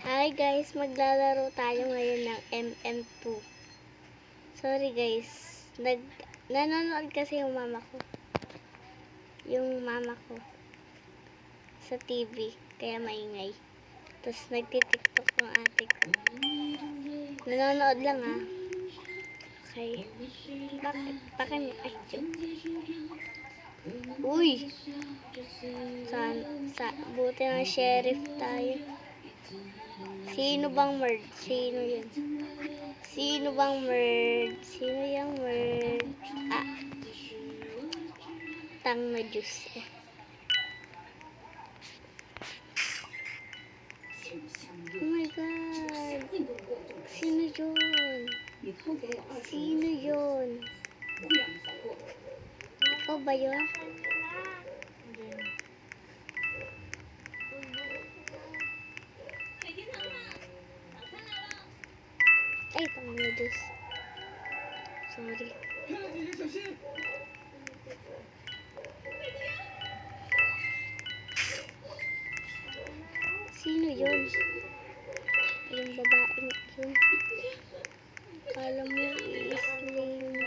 Hi guys, maglalaro tayo ngayon ng MM2. Sorry guys, nanonood kasi yung mama ko. Sa TV, kaya maingay. Tapos nagtitiktok ng ate ko. Nanonood lang ha. Okay. Bakit? Ay, uy! Buti ng sheriff tayo. Sino bang murd? Sino yun? Sino bang murd? Sino yung murd? Tang na juice. Oh my God! Sino yun? Sino yun? Ikaw ba yun? Ay, tang na juice. Sorry. Sino yun? Yung babaeng yun. Kala mo i-sling.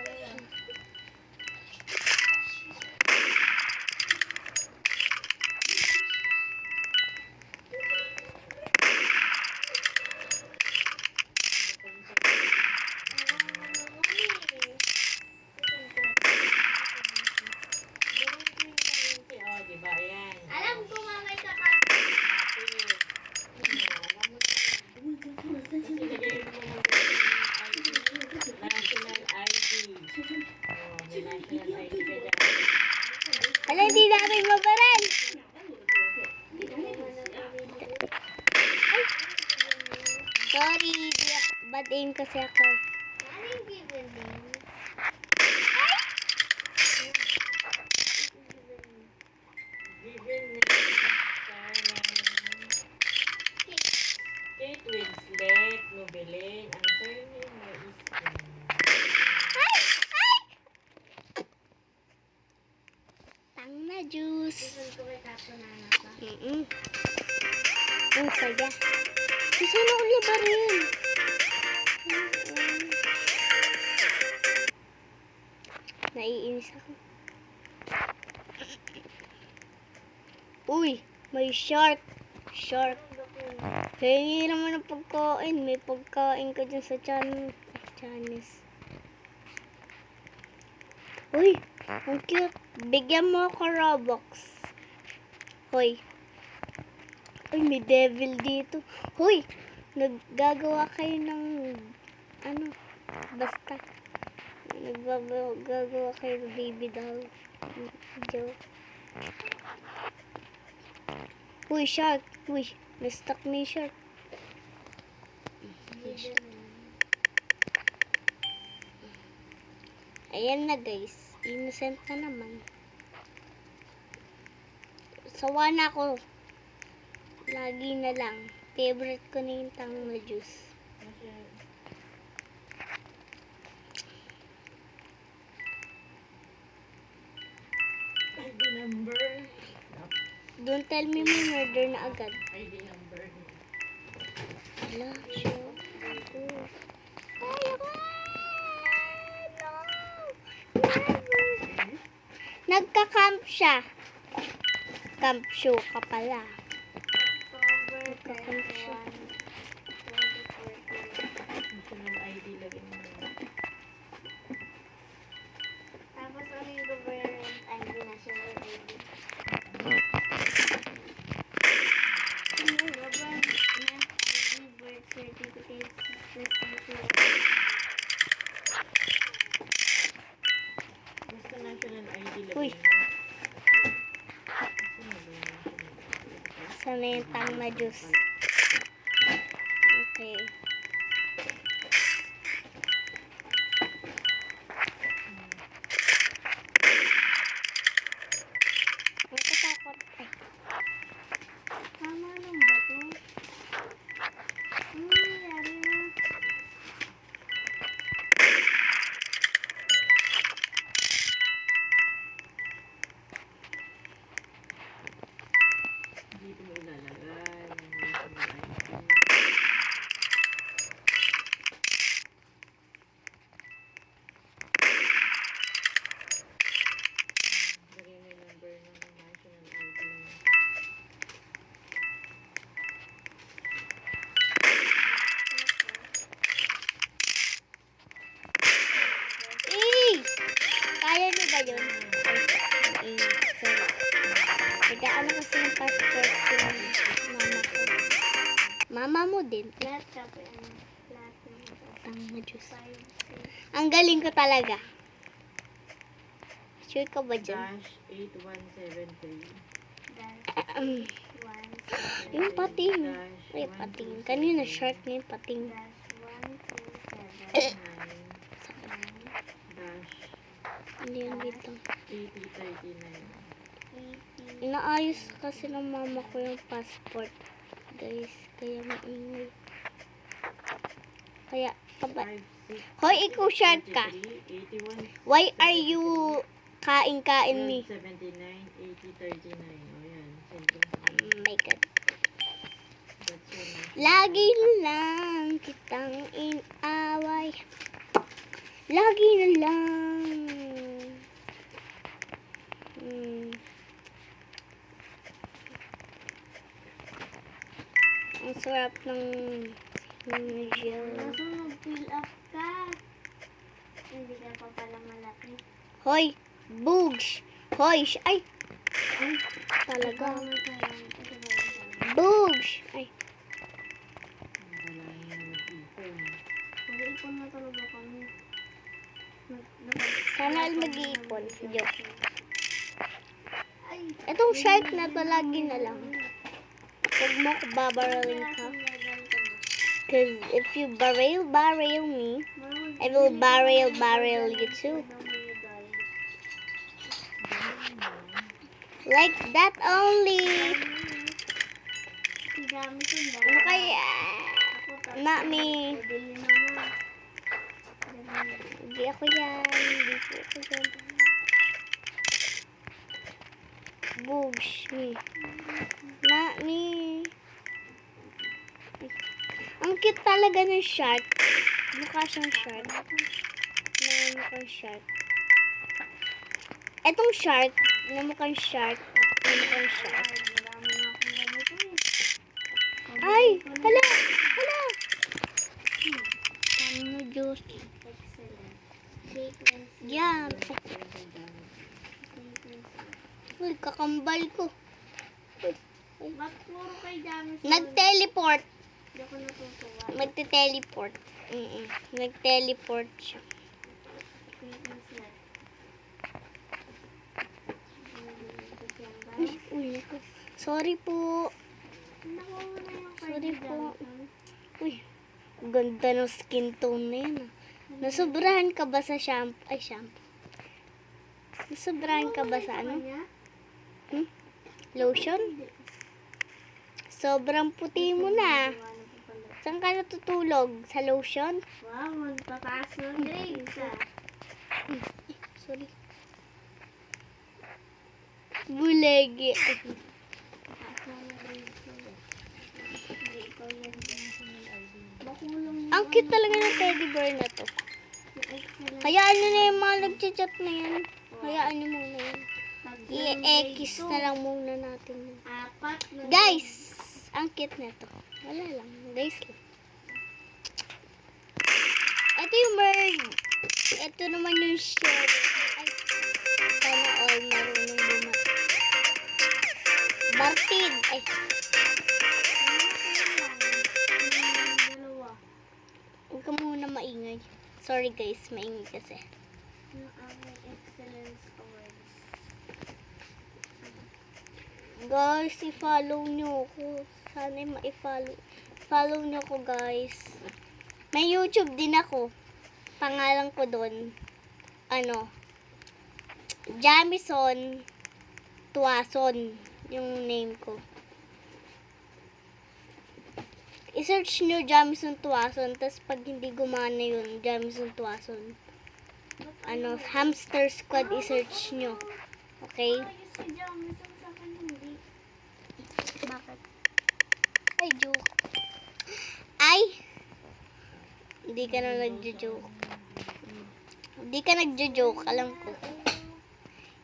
Alam ko mamay ka pa. Alam, hindi namin mabaran. Sorry, bad aim kasi ako eh. Kate Winslet, Nobelin, ang surname mo is Tang na juice. Ang saya. Gusto na ko labarin. Naiinis ako. Uy, may shark. Shark. Hingi naman ng pagkain. May pagkain ka dyan sa Chinese. Uy, ang cute. Bigyan mo ako Robux. Hoy. Uy, may devil dito. Hoy, naggagawa kayo ng basta. Naggagawa kayo ng baby doll. Joke. Uy, shark. Uy, na-stuck na yung shark. Ayan na guys. Innocent na naman. Sawa na ako. Lagi na lang. Favorite ko na yung tang na juice. ID number. Don't tell me may murder na agad. ID number. Hala, sure. Nagka-camp siya. Camp show ka pala. Nagka-camp siya. National ID lagyan mo. Tapos ano yung government ID, national ID? Ano government ID, birth certificate, Basta national ID lagyan Uy. mo. Sana yung tang na juice. Okay. Natatakot. Ay. Tama lang ba ito? Ano nangyari na? Dito mo ilalagay. National ID. Mama mo din. Lahat ka pa yan. Lahat ng ito. Tanga Diyos. 5, 6, Ang galing ko talaga. Sure ka ba dyan? Dash 8173. dash, 1, Yung pating. Dash Ay, pating. Kanina shark na yung pating. dash, 1, 2, 7, Dash Ano yan dito? 8039. 80, Inaayos kasi ng mama ko yung passport. Guys, kaya maingay. Kaya, kaba. 56. Hoy, ikaw shark ka. 81. Why are you kain-kain me? 79, 8039. O yan. Oh my God. That's your next. Lagi lang kitang inaway. Lagi na lang. Ang sarap ng gel. Kaso mag-fill up ka. Hindi ka pa pala malaki. Hoy, Boogs. Hoy, ay. Ay, talaga. Ano ka yan? Ito ba yan? Boogs. Ay, Wala na mag-ipon. Mag-iipon na talaga kami. sana all mag-iipon. Joke. Ay, Itong shark na to lagi na lang. Huwag mo ko babaralin ka. level ka ba? Cause if you barrel me, I will barrel you too. Like that only. Si Jamison, Ano kaya? Ako, tatlo. Nami. Bili naman. Hindi ako yan. Hindi po ako yan. Boogs me. Nami. Ang cute talaga ng shark. Mukha siyang shark. Mukhang shark. Etong shark, na mukhang shark. Na mukhang shark. Marami na akong ganito eh. Ay! Hala! Hala! Ano, Diyos? Excellent. Sequence. Yan. Uy, kakambal ko. Ba't puro kay Jamison? Nag-teleport. Hindi ako natutuwa. Magte-teleport. Nag-teleport siya. Sequence net. Uy, naku. Sorry po. Nakuha na yung kay Sorry po. Jamison. Uy, ganda ng skin tone na yun. Nasobrahan ka ba sa shampoo? Ay, shampoo. Nasobrahan ka ba sa ano? Kanya? Lotion? Sobrang puti mo na. Iwanan ko pala. Saan ka natutulog? Sa lotion? Wow, magtataas ng grades ah. Sorry. Bulegi. Taas ng grades ko. Hindi, ikaw yan. Bakulong mo. Ang cute talaga ng teddy bear na to. Yung excellent. Hayaan nyo na yung mga nagchat-chat na yan. Hayaan nyo muna yan. Tatlong I-X grade na lang muna natin. two. Apat na Guys! Ang cute na to. Wala lang. Guys lang. Ito yung bird. Ito naman yung shell. Ay, sana all marunong bumat. Bartid. Ay, Dalawa. huwag ka muna maingay. Sorry guys, maingay kasi. Yung aming excellence awards. Guys, i-follow nyo ako. Sana ma-follow. Follow nyo ako guys. May YouTube din ako. Pangalan ko doon. Ano? Jamison Tuason. Yung name ko. I-search nyo Jamison Tuason. Tapos pag hindi gumana yun, Jamison Tuason. Ano, Hamster Squad i-search nyo. Okay? Ay, si Jamison sa akin hindi. Bakit? Ay, joke. Ay! Hindi ka na nagjo-joke. Hindi ka nagjo-joke, alam ko.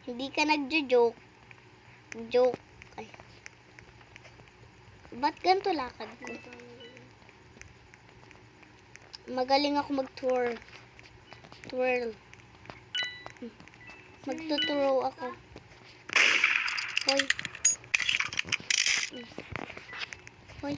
Hindi ka nagjo-joke. Joke. Ay. Ba't ganito lakad ko? Magaling ako mag-twirl. Twirl. Magtuturo ako. Hoy. Hoy.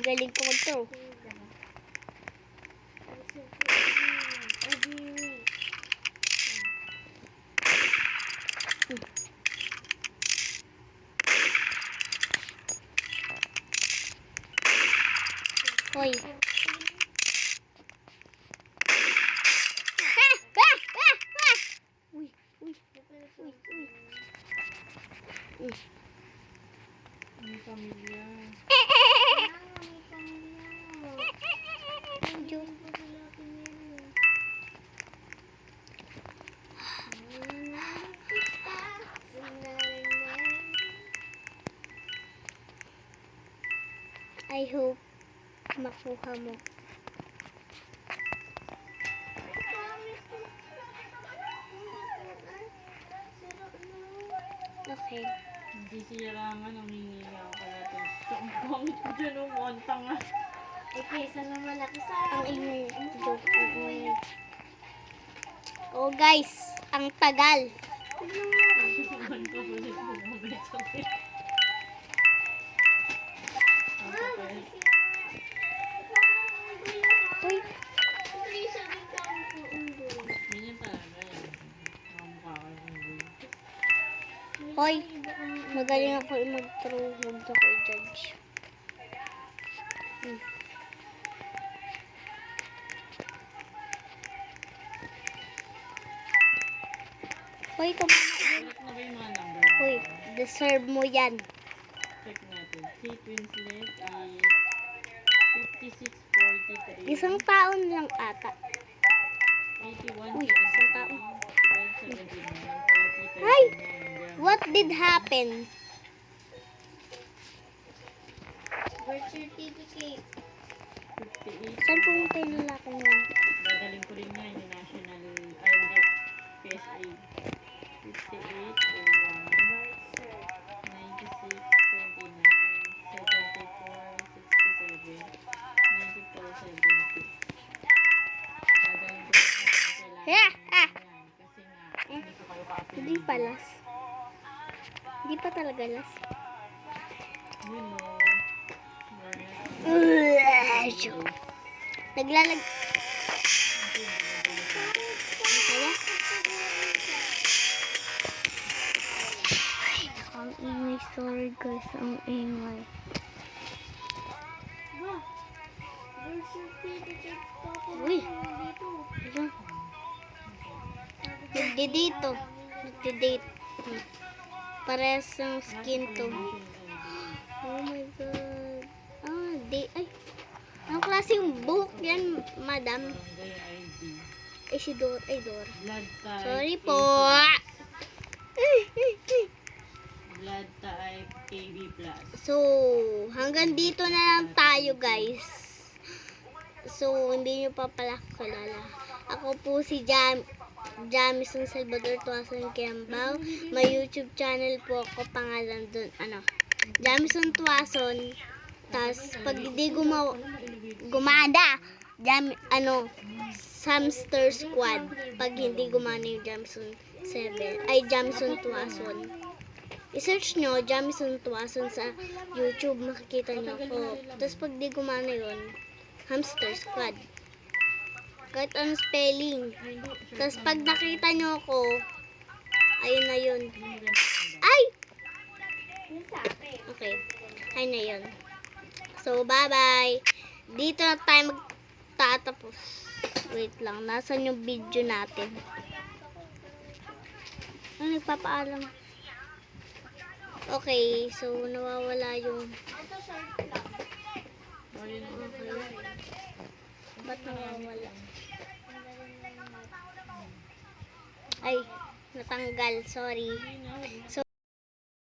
Galing ko mag-throw. Every week. Hoy. Uy, uy, uy, uy. May pamilya. Joke. I hope makuha mo. Okay. Hindi siyarangan ang hingi ako kaya ito. Ang pangit ko dyan ang montang nga. Eh, kesa naman ako sa Ang ingay. Joke. Ang ingay. Oh guys, ang tagal. Ang kapalit ko mga sabi. Ang kapalit. Uy, Ganyan talaga yan. Ang mukha ko yung unggoy. hoy. Magaling ako mag-throw. Huwag na ko i-judge. Hoy, kumama. Correct na ba yung mga number? Hoy, deserve mo yan. Check natin. Kate Winslet is 56.43. Isang taon lang ata. 81, Uy, isang tao. 79, 80, 39, Ay! 39. What did happen? birth certificate. 58. Saan pumunta yung lalaking yan? Dadaling ko rin nga yung national, hindi, PSA. 58, 01, Birth cert. 96, 29, 74, 67, 94, 70. Dadaling ko rin nga yung Yeah, kailangan yan. Kasi nga, hindi ko kayo ka-apelido. Hindi pa las. Hindi pa talaga las. You know, Naglalag... Kaya? Ang ingay. Sorry guys. Ang ingay. Ba? Birth certificate ko ako Uy. dito. Ano? Nagdidito. Nagdidate. Parehas yung skin to. Oh my god. Ah, ay. Anong klaseng buhok yan, madam? Barangay ID. Ay, si Dor. Ay, Dor. Blood type. Sorry po. Blood type KB+. So, hanggang dito na lang tayo, guys. So, hindi nyo pa pala ako kilala. Ako po si Jamison Salvador Tuason Kiambao. May YouTube channel po ako. Pangalan dun, Jamison Tuason. Tas, pag hindi gumana, Samster Squad. Pag hindi gumana yung Jamison 7, ay Jamison Tuason. I-search nyo, Jamison Tuason sa YouTube, makikita nyo ako. Tapos pag di gumana yun, Hamster Squad. Kahit anong spelling. Tapos pag nakita nyo ako, ayun na yun. Ay! Yung sa akin. Okay. Ayun na yun. So, bye-bye. Dito na tayo magtatapos. Wait lang. Nasaan yung video natin? Nagpapaalam. Okay. So, nawawala yung... Ito short lang. Oh, Okay. Ba't nawawala? Ay, natanggal. Sorry. So,